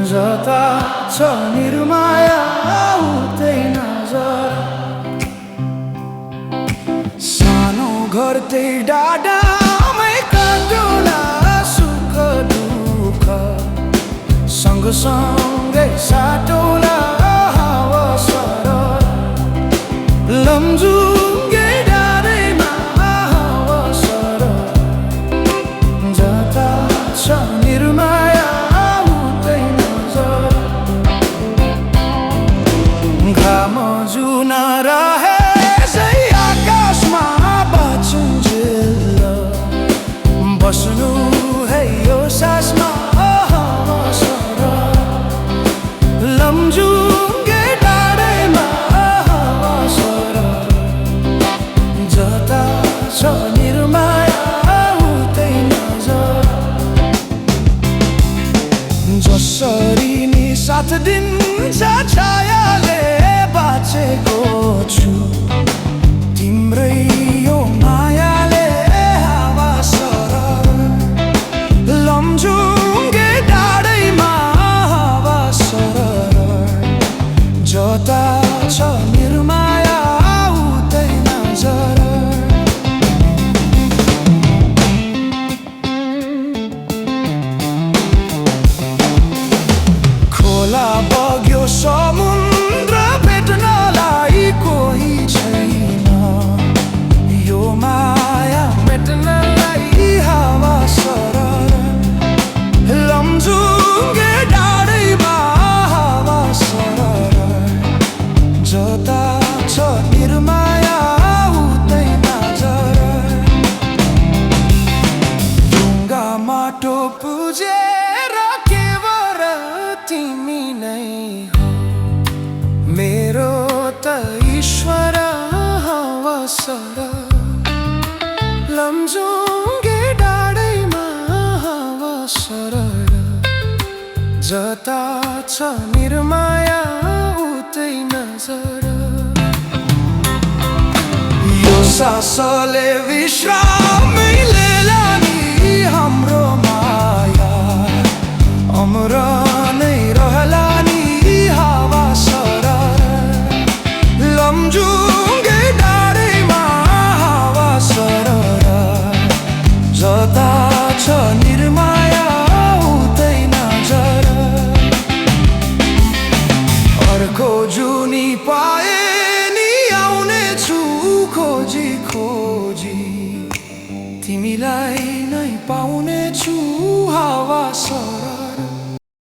जता छ निर्माया उतै नजर सानो घर त्यही डाँडामै काटुला सुख दुःख सँगसँगै साटौला हावा सरर लमजुङ्गे डाँडैमा हावा सरर जता छ निर्माया उतै नजर घाम जुन रहे आकाशमा बाँचुन्जेल बस्नु है यो सासमा हावा सरर लमजुङ्गे डाँडैमा हावा सरर जता छ निर्माया उतै नजर जसरी नि साथ दिन्छ छायाले बाँचेको छु तिम्रै यो मायाले हावा सरर लमजुङ्गे डाँडैमा हावा सरर जता छ निर्माया उतै नजर खोला बग्यो समुद्र भेट्नलाई कोही छैन यो माया मेट्नलाई हावा सरर लमजुङ्गे डाँडैमा हावा सरर जता छ निर्माया उतै नजर ढुङ्गा माटो पुजेर केवल तिमी नै हो मेरो त ईश्वर हावा सरर लमजुङ्गे डाँडैमा हावा सरर जता छ निर्माया उतै नजर यो सासले विश्रामै लिएला नि हाम्रो माया अमर नै रहला नि हावा सरर लमजुङ्गे डाँडैमा हावा सरर जता छ निर्माया उतै नजर अर्को जुनी पाए नि आउने छु खोजी खोजी तिमीलाई नै पाउने छु हावा सरर